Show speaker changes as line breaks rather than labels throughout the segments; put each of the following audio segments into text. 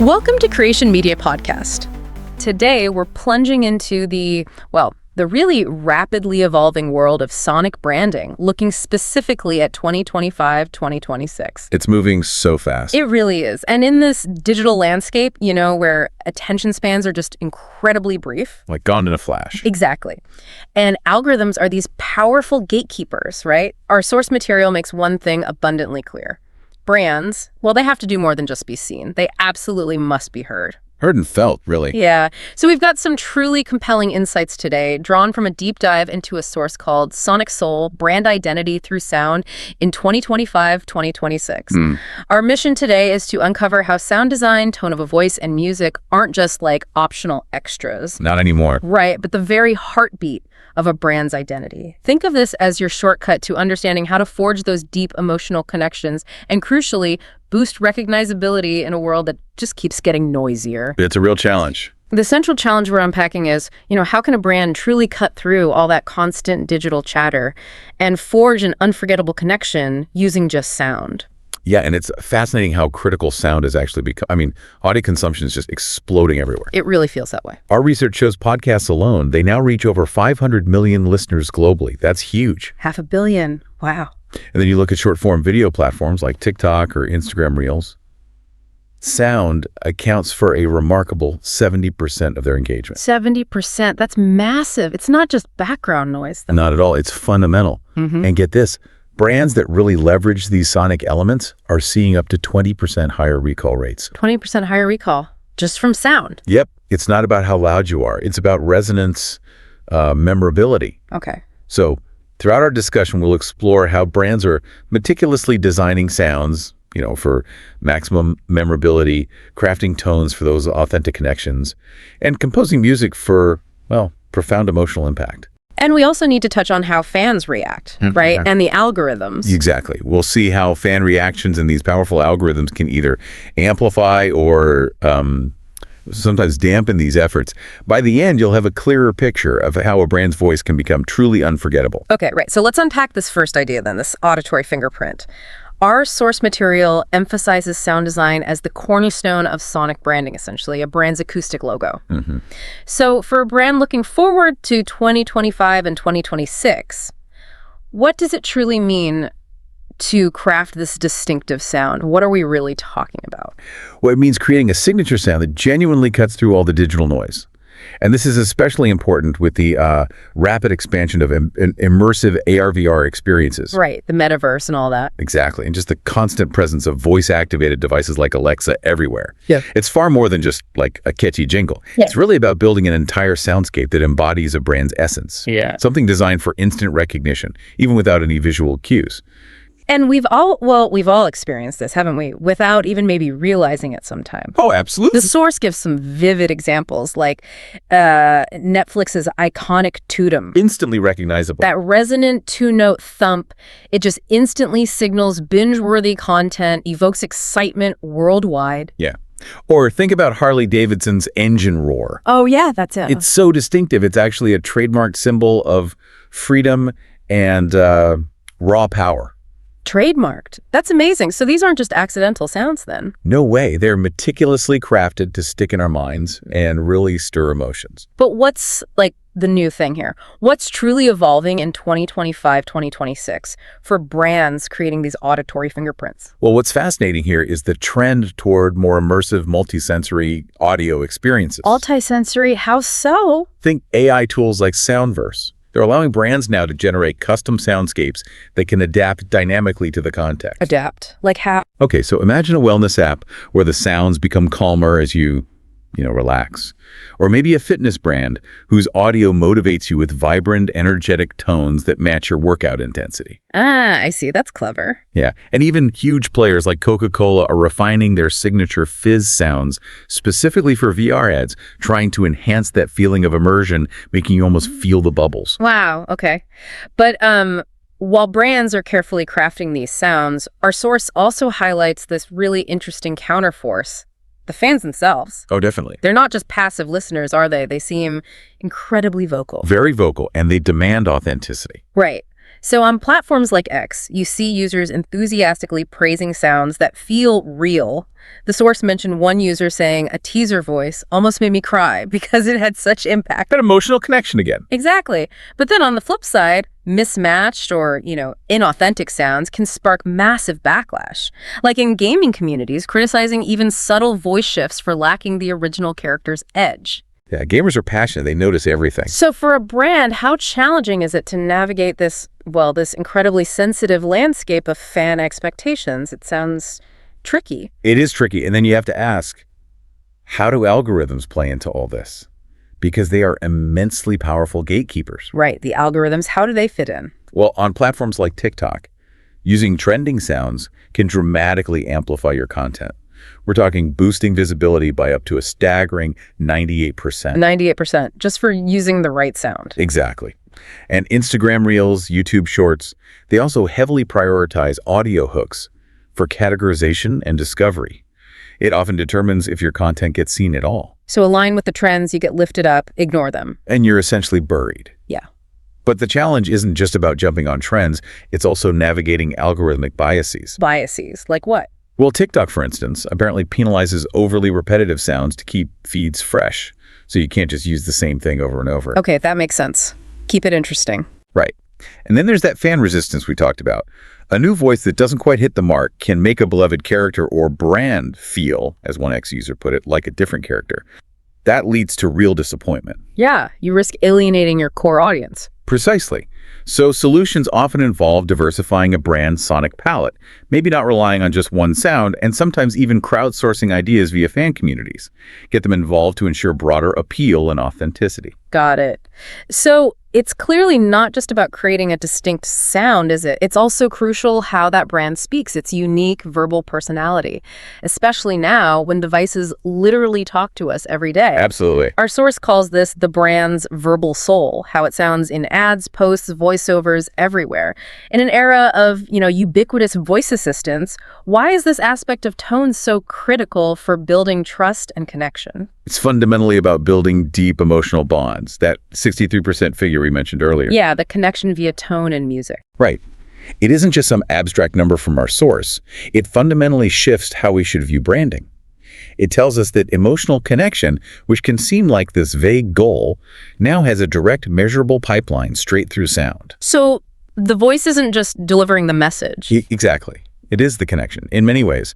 Welcome to Creation Media Podcast. Today, we're plunging into the really rapidly evolving world of sonic branding, looking specifically at 2025, 2026.
It's moving so fast.
It really is. And in this digital landscape, where attention spans are just incredibly brief.
Like gone in a flash.
Exactly. And algorithms are these powerful gatekeepers, right? Our source material makes one thing abundantly clear. Brands, they have to do more than just be seen. They absolutely must be heard.
Heard and felt, really.
Yeah. So we've got some truly compelling insights today, drawn from a deep dive into a source called Sonic Soul, Brand Identity Through Sound in 2025-2026. Our mission today is to uncover how sound design, tone of a voice, and music aren't just like optional extras.
Not anymore.
Right, but the very heartbeat of a brand's identity. Think of this as your shortcut to understanding how to forge those deep emotional connections and, crucially, boost recognizability in a world that just keeps getting noisier.
It's a real challenge.
The central challenge we're unpacking is, how can a brand truly cut through all that constant digital chatter and forge an unforgettable connection using just sound?
Yeah, and it's fascinating how critical sound has actually become. Audio consumption is just exploding everywhere.
It really feels that way.
Our research shows podcasts alone, they now reach over 500 million listeners globally. That's huge.
500 million. Wow.
And then you look at short-form video platforms like TikTok or Instagram Reels. Sound accounts for a remarkable 70% of their engagement.
70%. That's massive. It's not just background noise, though.
Not at all. It's fundamental. And get this. Brands that really leverage these sonic elements are seeing up to 20% higher recall rates.
20% higher recall, just from sound.
Yep. It's not about how loud you are. It's about resonance, memorability.
Okay.
So throughout our discussion, we'll explore how brands are meticulously designing sounds, for maximum memorability, crafting tones for those authentic connections, and composing music for, profound emotional impact.
And we also need to touch on how fans react, right? And the algorithms.
Exactly. We'll see how fan reactions and these powerful algorithms can either amplify or sometimes dampen these efforts. By the end, you'll have a clearer picture of how a brand's voice can become truly unforgettable.
Okay, right. So let's unpack this first idea then, this auditory fingerprint. Our source material emphasizes sound design as the cornerstone of sonic branding, essentially, a brand's acoustic logo. So for a brand looking forward to 2025 and 2026, what does it truly mean to craft this distinctive sound? What are we really talking about?
Well, it means creating a signature sound that genuinely cuts through all the digital noise. And this is especially important with the rapid expansion of immersive AR/VR experiences.
Right, the metaverse and all that.
Exactly, and just the constant presence of voice-activated devices like Alexa everywhere.
Yeah.
It's far more than just like a catchy jingle. Yeah. It's really about building an entire soundscape that embodies a brand's essence.
Yeah.
Something designed for instant recognition, even without any visual cues.
And we've all experienced this, haven't we? Without even maybe realizing it sometime.
Oh, absolutely.
The source gives some vivid examples, like Netflix's iconic Totem.
Instantly recognizable.
That resonant two-note thump, it just instantly signals binge-worthy content, evokes excitement worldwide.
Yeah. Or think about Harley-Davidson's engine roar.
Oh, yeah, that's it.
It's so distinctive. It's actually a trademark symbol of freedom and raw power.
Trademarked. That's amazing. So these aren't just accidental sounds then?
No way. They're meticulously crafted to stick in our minds and really stir emotions.
But what's the new thing here? What's truly evolving in 2025, 2026 for brands creating these auditory fingerprints?
Well, what's fascinating here is the trend toward more immersive, multisensory audio experiences.
Multisensory? How so?
Think AI tools like Soundverse. They're allowing brands now to generate custom soundscapes that can adapt dynamically to the context.
Adapt? Like how?
Okay, so imagine a wellness app where the sounds become calmer as you relax. Or maybe a fitness brand whose audio motivates you with vibrant, energetic tones that match your workout intensity.
Ah, I see. That's clever.
Yeah, and even huge players like Coca-Cola are refining their signature fizz sounds specifically for VR ads, trying to enhance that feeling of immersion, making you almost feel the bubbles.
Wow, okay. But while brands are carefully crafting these sounds, our source also highlights this really interesting counterforce. The fans themselves.
Oh, definitely.
They're not just passive listeners, are they? They seem incredibly vocal.
Very vocal, and they demand authenticity.
Right. So on platforms like X, you see users enthusiastically praising sounds that feel real. The source mentioned one user saying a teaser voice almost made me cry because it had such impact.
That emotional connection again.
Exactly. But then on the flip side, mismatched or, inauthentic sounds can spark massive backlash. Like in gaming communities, criticizing even subtle voice shifts for lacking the original character's edge.
Yeah, gamers are passionate. They notice everything.
So for a brand, how challenging is it to navigate this incredibly sensitive landscape of fan expectations? It sounds tricky.
It is tricky. And then you have to ask, how do algorithms play into all this? Because they are immensely powerful gatekeepers.
Right. The algorithms, how do they fit in?
Well, on platforms like TikTok, using trending sounds can dramatically amplify your content. We're talking boosting visibility by up to a staggering 98%.
98%, just for using the right sound.
Exactly. And Instagram Reels, YouTube Shorts, they also heavily prioritize audio hooks for categorization and discovery. It often determines if your content gets seen at all.
So align with the trends, you get lifted up, ignore them.
And you're essentially buried.
Yeah.
But the challenge isn't just about jumping on trends, it's also navigating algorithmic biases.
Biases, like what?
Well, TikTok, for instance, apparently penalizes overly repetitive sounds to keep feeds fresh. So you can't just use the same thing over and over.
Okay, that makes sense. Keep it interesting.
Right. And then there's that fan resistance we talked about. A new voice that doesn't quite hit the mark can make a beloved character or brand feel, as one ex-user put it, like a different character. That leads to real disappointment.
Yeah, you risk alienating your core audience.
Precisely. So solutions often involve diversifying a brand's sonic palette, maybe not relying on just one sound, and sometimes even crowdsourcing ideas via fan communities. Get them involved to ensure broader appeal and authenticity.
Got it. So it's clearly not just about creating a distinct sound, is it? It's also crucial how that brand speaks, its unique verbal personality, especially now when devices literally talk to us every day.
Absolutely.
Our source calls this the brand's verbal soul, how it sounds in ads, posts, voiceovers, everywhere. In an era of, ubiquitous voice assistants, why is this aspect of tone so critical for building trust and connection?
It's fundamentally about building deep emotional bonds, that 63% figure we mentioned earlier.
Yeah, the connection via tone and music.
Right. It isn't just some abstract number from our source. It fundamentally shifts how we should view branding. It tells us that emotional connection, which can seem like this vague goal, now has a direct measurable pipeline straight through sound.
So the voice isn't just delivering the message.
Exactly. It is the connection in many ways.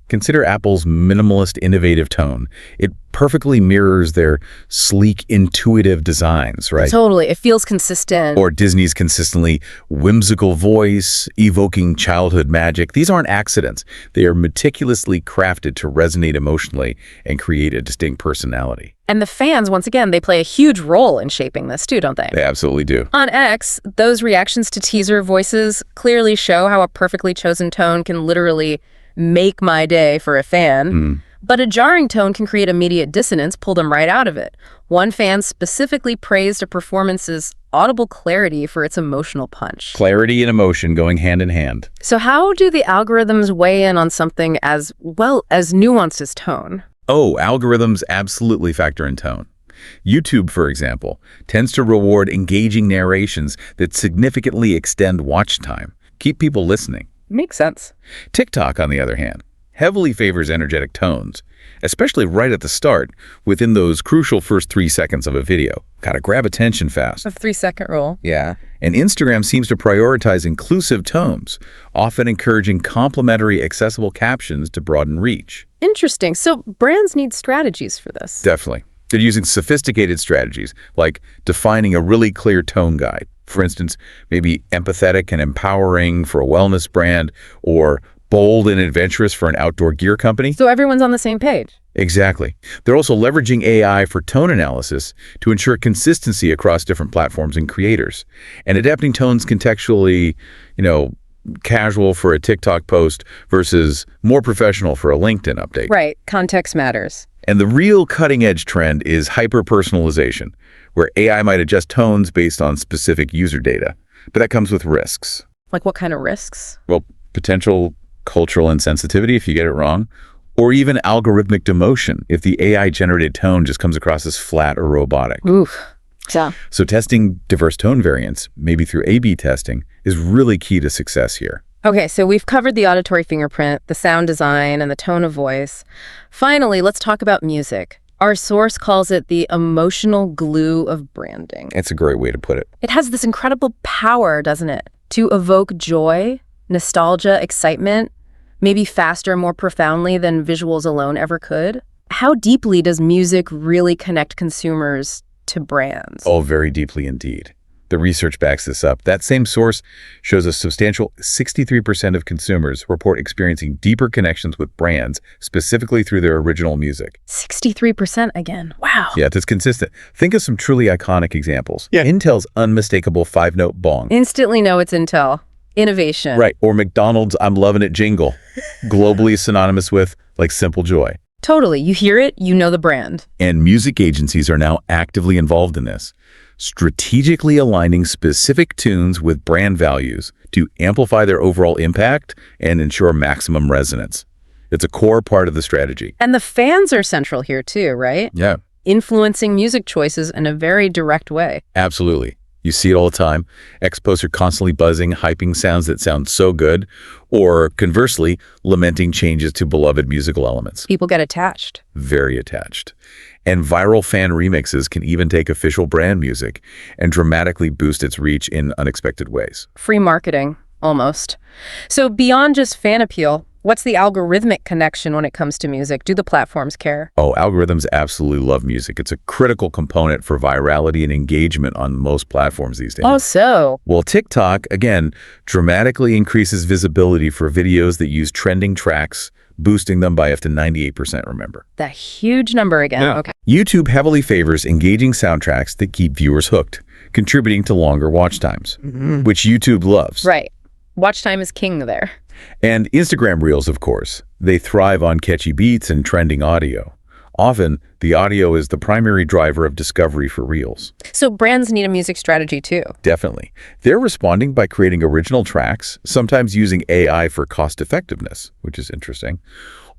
Consider Apple's minimalist, innovative tone. It perfectly mirrors their sleek, intuitive designs, right?
Totally. It feels consistent.
Or Disney's consistently whimsical voice, evoking childhood magic. These aren't accidents. They are meticulously crafted to resonate emotionally and create a distinct personality.
And the fans, once again, they play a huge role in shaping this too, don't they?
They absolutely do.
On X, those reactions to teaser voices clearly show how a perfectly chosen tone can literally make my day for a fan. But a jarring tone can create immediate dissonance, pull them right out of it. One fan specifically praised a performance's audible clarity for its emotional punch.
Clarity and emotion going hand in hand.
So how do the algorithms weigh in on something as nuanced as tone?
Oh, algorithms absolutely factor in tone. YouTube, for example, tends to reward engaging narrations that significantly extend watch time, keep people listening.
Makes sense.
TikTok, on the other hand, heavily favors energetic tones, especially right at the start, within those crucial first 3 seconds of a video. Gotta grab attention fast.
A 3-second rule.
Yeah. And Instagram seems to prioritize inclusive tones, often encouraging complementary, accessible captions to broaden reach.
Interesting. So brands need strategies for this.
Definitely. They're using sophisticated strategies, like defining a really clear tone guide. For instance, maybe empathetic and empowering for a wellness brand, or bold and adventurous for an outdoor gear company.
So everyone's on the same page.
Exactly. They're also leveraging AI for tone analysis to ensure consistency across different platforms and creators, and adapting tones contextually, casual for a TikTok post versus more professional for a LinkedIn update.
Right. Context matters.
And the real cutting-edge trend is hyper-personalization, where AI might adjust tones based on specific user data. But that comes with risks.
Like what kind of risks?
Well, potential cultural insensitivity if you get it wrong, or even algorithmic demotion if the AI-generated tone just comes across as flat or robotic.
Oof. Yeah.
So testing diverse tone variants, maybe through A/B testing, is really key to success here.
Okay, so we've covered the auditory fingerprint, the sound design, and the tone of voice. Finally, let's talk about music. Our source calls it the emotional glue of branding.
It's a great way to put it.
It has this incredible power, doesn't it? To evoke joy, nostalgia, excitement, maybe faster, more profoundly than visuals alone ever could. How deeply does music really connect consumers to brands?
Oh, very deeply indeed. The research backs this up. That same source shows a substantial 63% of consumers report experiencing deeper connections with brands, specifically through their original music.
63% again. Wow.
Yeah, that's consistent. Think of some truly iconic examples. Yeah. Intel's unmistakable 5-note bong.
Instantly know it's Intel. Innovation.
Right. Or McDonald's I'm Lovin' It jingle, globally synonymous with, like, simple joy.
Totally. You hear it, you know the brand.
And music agencies are now actively involved in this, strategically aligning specific tunes with brand values to amplify their overall impact and ensure maximum resonance. It's a core part of the strategy.
And the fans are central here too, right?
Yeah,
Influencing music choices in a very direct way.
absolutely. You see it all the time. Expos are constantly buzzing, hyping sounds that sound so good, or conversely, lamenting changes to beloved musical elements.
People get attached.
Very attached. And viral fan remixes can even take official brand music and dramatically boost its reach in unexpected ways.
Free marketing, almost. So beyond just fan appeal, what's the algorithmic connection when it comes to music? Do the platforms care?
Oh, algorithms absolutely love music. It's a critical component for virality and engagement on most platforms these days.
Oh, so?
Well, TikTok, again, dramatically increases visibility for videos that use trending tracks, boosting them by up to 98%, remember.
That huge number again.
Yeah.
Okay.
YouTube heavily favors engaging soundtracks that keep viewers hooked, contributing to longer watch times, which YouTube loves.
Right. Watch time is king there.
And Instagram Reels, of course. They thrive on catchy beats and trending audio. Often, the audio is the primary driver of discovery for Reels.
So brands need a music strategy too.
Definitely. They're responding by creating original tracks, sometimes using AI for cost effectiveness, which is interesting.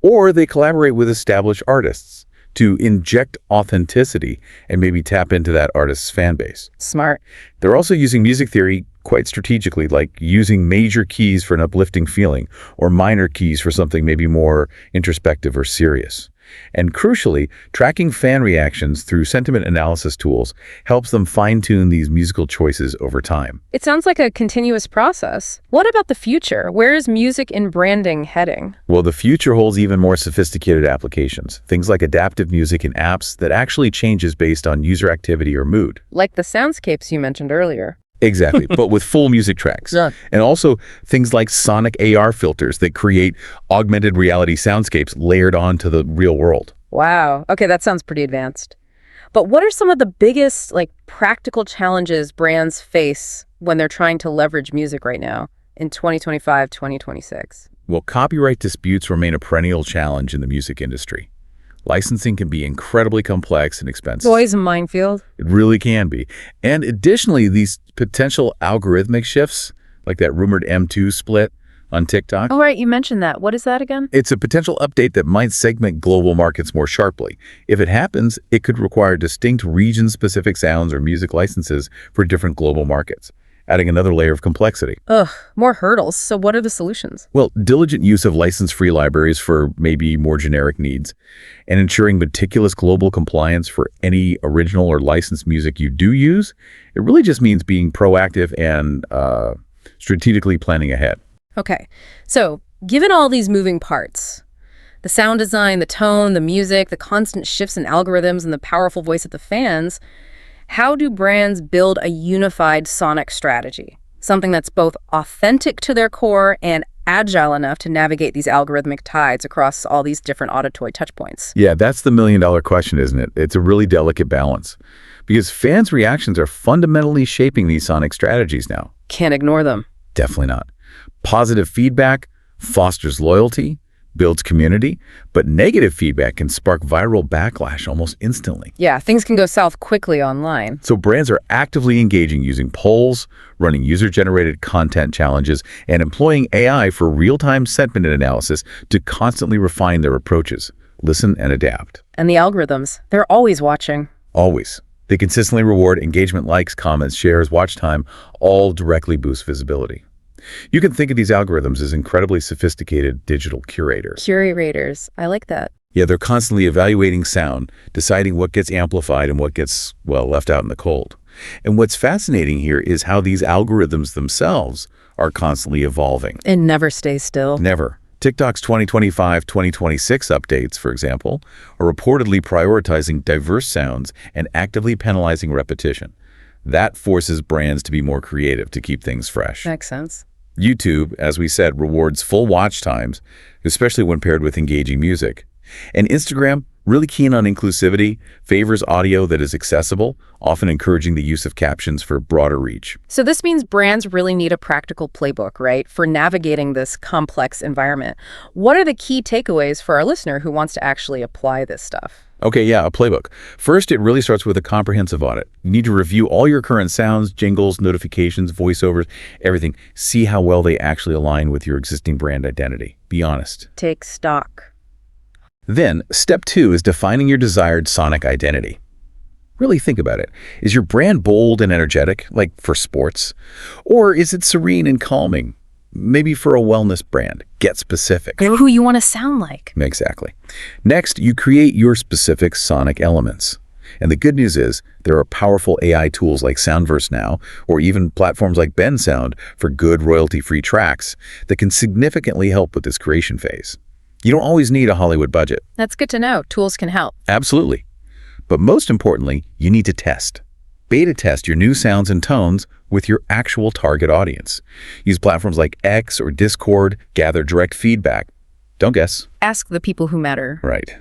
Or they collaborate with established artists to inject authenticity and maybe tap into that artist's fan base.
Smart.
They're also using music theory quite strategically, like using major keys for an uplifting feeling or minor keys for something maybe more introspective or serious. And crucially, tracking fan reactions through sentiment analysis tools helps them fine-tune these musical choices over time.
It sounds like a continuous process. What about the future? Where is music in branding heading?
Well, the future holds even more sophisticated applications, things like adaptive music in apps that actually changes based on user activity or mood.
Like the soundscapes you mentioned earlier.
Exactly, but with full music tracks.
Yeah.
And also things like sonic AR filters that create augmented reality soundscapes layered onto the real world.
Wow. Okay, that sounds pretty advanced. But what are some of the biggest, practical challenges brands face when they're trying to leverage music right now in 2025, 2026?
Well, copyright disputes remain a perennial challenge in the music industry. Licensing can be incredibly complex and expensive.
Always a minefield.
It really can be. And additionally, these potential algorithmic shifts, like that rumored M2 split on TikTok.
Oh, right. You mentioned that. What is that again?
It's a potential update that might segment global markets more sharply. If it happens, it could require distinct region-specific sounds or music licenses for different global markets, adding another layer of complexity.
Ugh, more hurdles. So what are the solutions?
Well, diligent use of license-free libraries for maybe more generic needs, and ensuring meticulous global compliance for any original or licensed music you do use. It really just means being proactive and strategically planning ahead.
Okay, so given all these moving parts, the sound design, the tone, the music, the constant shifts in algorithms, and the powerful voice of the fans, how do brands build a unified sonic strategy? Something that's both authentic to their core and agile enough to navigate these algorithmic tides across all these different auditory touchpoints.
Yeah, that's the million-dollar question, isn't it? It's a really delicate balance. Because fans' reactions are fundamentally shaping these sonic strategies now.
Can't ignore them.
Definitely not. Positive feedback fosters loyalty, builds community, but negative feedback can spark viral backlash almost instantly.
Yeah, things can go south quickly online.
So brands are actively engaging using polls, running user-generated content challenges, and employing AI for real-time sentiment analysis to constantly refine their approaches, listen and adapt.
And the algorithms, they're always watching.
Always. They consistently reward engagement, likes, comments, shares, watch time, all directly boost visibility. You can think of these algorithms as incredibly sophisticated digital curators.
Curators. I like that.
Yeah, they're constantly evaluating sound, deciding what gets amplified and what gets, well, left out in the cold. And what's fascinating here is how these algorithms themselves are constantly evolving.
And never stay still.
Never. TikTok's 2025-2026 updates, for example, are reportedly prioritizing diverse sounds and actively penalizing repetition. That forces brands to be more creative to keep things fresh.
Makes sense.
YouTube, as we said, rewards full watch times, especially when paired with engaging music. And Instagram, really keen on inclusivity, favors audio that is accessible, often encouraging the use of captions for broader reach.
So this means brands really need a practical playbook, right, for navigating this complex environment. What are the key takeaways for our listener who wants to actually apply this stuff?
Okay, yeah, a playbook. First, it really starts with a comprehensive audit. You need to review all your current sounds, jingles, notifications, voiceovers, everything. See how well they actually align with your existing brand identity. Be honest.
Take stock.
Then, step 2 is defining your desired sonic identity. Really think about it. Is your brand bold and energetic, like for sports? Or is it serene and calming? Maybe for a wellness brand. Get specific.
Who you want to sound like.
Exactly. Next, you create your specific sonic elements. And the good news is there are powerful AI tools like Soundverse now, or even platforms like Bensound for good royalty-free tracks that can significantly help with this creation phase. You don't always need a Hollywood budget.
That's good to know. Tools can help.
Absolutely. But most importantly, you need to test. Beta test your new sounds and tones with your actual target audience. Use platforms like X or Discord, gather direct feedback. Don't guess.
Ask the people who matter.
Right.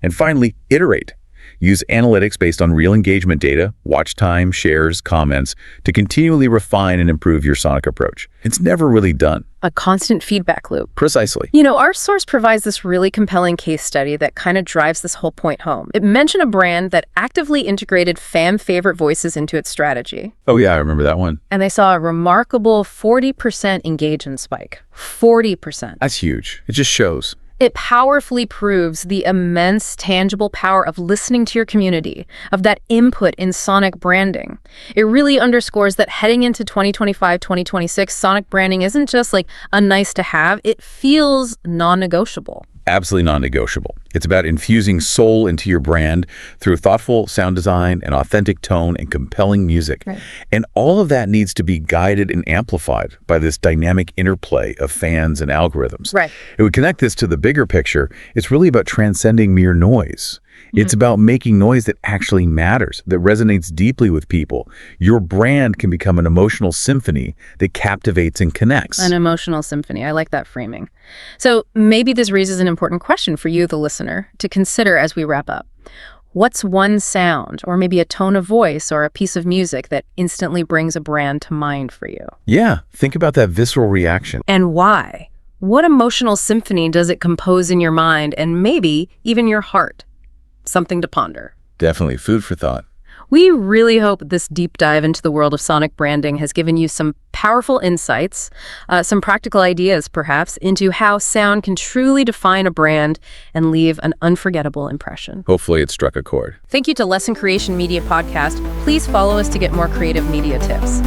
And finally, iterate. Use analytics based on real engagement data, watch time, shares, comments, to continually refine and improve your sonic approach. It's never really done.
A constant feedback loop.
Precisely.
You know, our source provides this really compelling case study that kind of drives this whole point home. It mentioned a brand that actively integrated fan favorite voices into its strategy.
Oh yeah, I remember that one.
And they saw a remarkable 40% engagement spike. 40%.
That's huge. It just shows.
It powerfully proves the immense tangible power of listening to your community, of that input in sonic branding. It really underscores that heading into 2025-2026, sonic branding isn't just like a nice to have, it feels non-negotiable.
Absolutely non-negotiable. It's about infusing soul into your brand through thoughtful sound design, an authentic tone, and compelling music.
Right.
And all of that needs to be guided and amplified by this dynamic interplay of fans and algorithms.
Right.
If we connect this to the bigger picture, it's really about transcending mere noise. It's about making noise that actually matters, that resonates deeply with people. Your brand can become an emotional symphony that captivates and connects.
An emotional symphony. I like that framing. So maybe this raises an important question for you, the listener, to consider as we wrap up. What's one sound, or maybe a tone of voice, or a piece of music that instantly brings a brand to mind for you?
Yeah, think about that visceral reaction.
And why? What emotional symphony does it compose in your mind and maybe even your heart? Something to ponder.
Definitely food for thought.
We really hope this deep dive into the world of sonic branding has given you some powerful insights, some practical ideas perhaps, into how sound can truly define a brand and leave an unforgettable impression.
Hopefully it struck a chord.
Thank you to Lesson Creation Media Podcast. Please follow us to get more creative media tips.